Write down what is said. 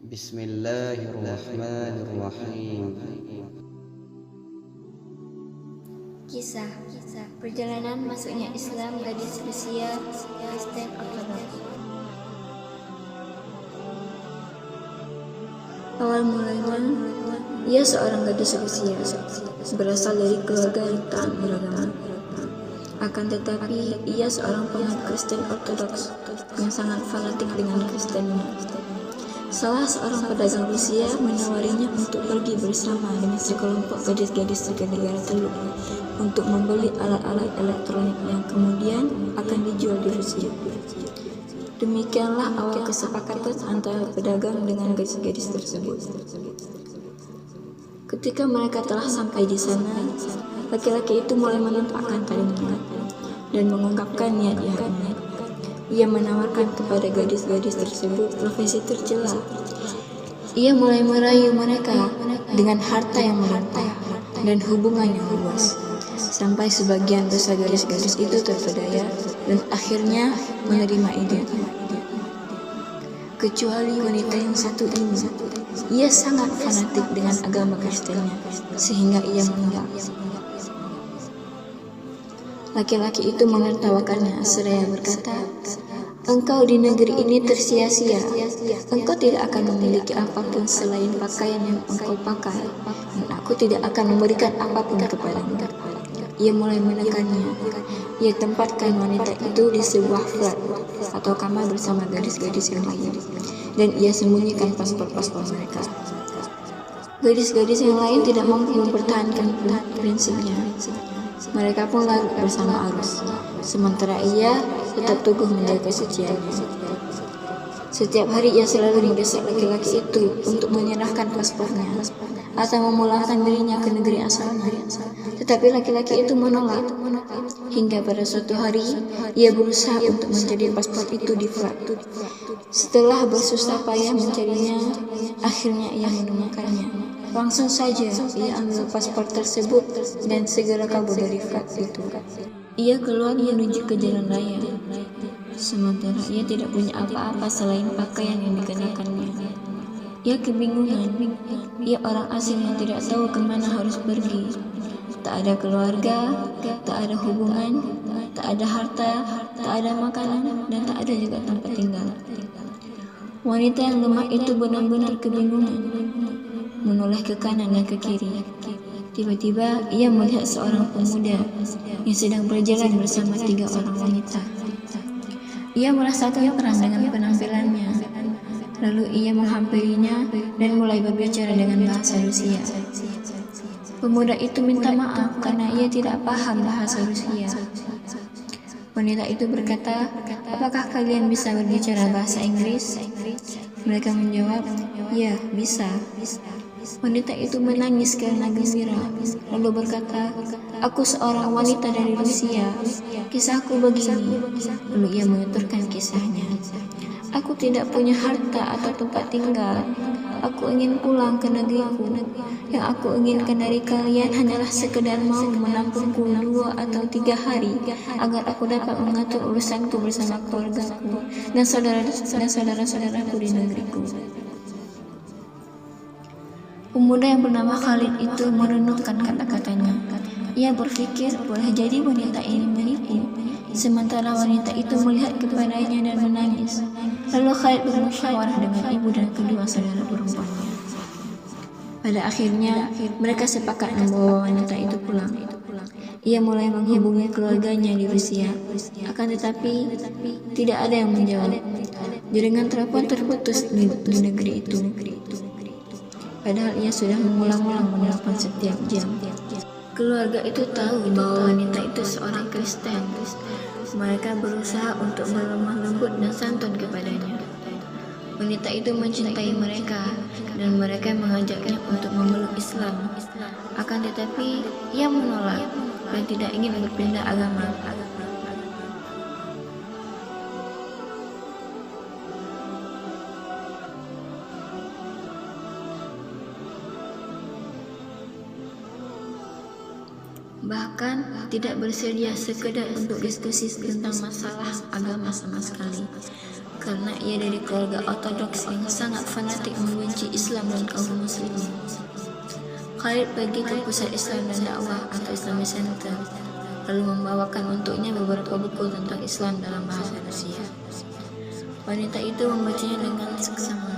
Bismillahirrahmanirrahim. Kisah perjalanan masuknya Islam gadis Rusia Kristen Ortodoks. Awal mulanya, ia seorang gadis Rusia, berasal dari keluarga yang taat beragama. Akan tetapi, ia seorang penganut Kristen Ortodoks yang sangat fanatik dengan Kristennya. Salah seorang pedagang Rusia menawarinya untuk pergi bersama dengan sekelompok gadis-gadis ke negara Teluk untuk membeli alat-alat elektronik yang kemudian akan dijual di Rusia. Demikianlah awal kesepakatan antara pedagang dengan gadis-gadis tersebut. Ketika mereka telah sampai di sana, laki-laki itu mulai menampakkan talinya dan mengungkapkan niat jahatnya. Ia menawarkan kepada gadis-gadis tersebut profesi tercela. Ia mulai merayu mereka dengan harta yang melimpah dan hubungan yang luas, sampai sebagian besar gadis-gadis itu terpedaya dan akhirnya menerima ide. Kecuali wanita yang satu ini, ia sangat fanatik dengan agama Kristennya, sehingga ia menolak. Laki-laki itu menertawakannya seraya berkata, "Engkau di negeri ini tersia-sia. Engkau tidak akan memiliki apapun selain pakaian yang engkau pakai, dan aku tidak akan memberikan apapun kepadamu." Ia mulai menekannya. Ia tempatkan wanita itu di sebuah flat atau kamar bersama gadis-gadis yang lain, dan ia sembunyikan paspor-paspor mereka. Gadis-gadis yang lain tidak mampu mempertahankan prinsipnya. Mereka pun larut bersama arus, sementara ia tetap teguh menjaga kesuciannya. Setiap hari ia selalu mendesak laki-laki itu untuk menyerahkan paspornya atau memulangkan dirinya ke negeri asalnya. Tetapi laki-laki itu menolak. Hingga pada suatu hari, ia berusaha untuk mencari paspor itu di flat. Setelah bersusah payah mencarinya, akhirnya ia menemukannya. Langsung saja ia ambil paspor tersebut dan segera kabur dari flat itu. Ia keluar menuju ke jalan raya, sementara ia tidak punya apa-apa selain pakaian yang dikenakannya. Ia kebingungan. Ia orang asing yang tidak tahu kemana harus pergi. Tak ada keluarga, tak ada hubungan, tak ada harta, tak ada makanan, dan tak ada juga tempat tinggal. Wanita yang lemah itu benar-benar kebingungan, menoleh ke kanan dan ke kiri. Tiba-tiba ia melihat seorang pemuda yang sedang berjalan bersama 3 orang wanita. Ia merasa terang dengan penampilannya. Lalu ia menghampirinya dan mulai berbicara dengan bahasa Rusia. Pemuda itu minta maaf karena ia tidak paham bahasa Rusia. Wanita itu berkata, "Apakah kalian bisa berbicara bahasa Inggris?" Mereka menjawab, "Ya, bisa." Wanita itu menangis karena gembira, lalu berkata, "Aku seorang wanita dari Rusia. Kisahku begini." Lalu ia menuturkan kisahnya. "Aku tidak punya harta atau tempat tinggal. Aku ingin pulang ke negeriku. Yang aku inginkan dari kalian hanyalah sekedar mau menampungku 2 atau 3 hari agar aku dapat mengatur urusanku bersama keluargaku dan saudara-saudaraku di negeriku." Pemuda yang bernama Khalid itu merenungkan kata-katanya. Ia berpikir boleh jadi wanita ini menipu. Sementara wanita itu melihat kepadanya dan menangis. Lalu Khalid bermusyawarah dengan ibu dan kedua saudara perempuannya. Pada akhirnya, mereka sepakat membawa wanita itu pulang. Ia mulai menghubungi keluarganya di Rusia. Akan tetapi, tidak ada yang menjawab. Jaringan telepon terputus di negeri itu. Padahal ia sudah mengulang-ulang menelpon setiap jam. Keluarga itu tahu bahwa wanita itu seorang Kristen. Mereka berusaha untuk berlemah lembut dan santun kepadanya. Wanita itu mencintai mereka dan mereka mengajaknya untuk memeluk Islam. Akan tetapi, ia menolak dan tidak ingin berpindah agama. Bahkan tidak bersedia sekedar untuk diskusi tentang masalah agama sama sekali. karena ia dari keluarga ortodoks yang sangat fanatik membenci Islam dan kaum muslimin. Khalid pergi ke pusat Islam dan dakwah atau Islamic Center, lalu membawakan untuknya beberapa buku tentang Islam dalam bahasa Rusia. Wanita itu membacanya dengan seksama.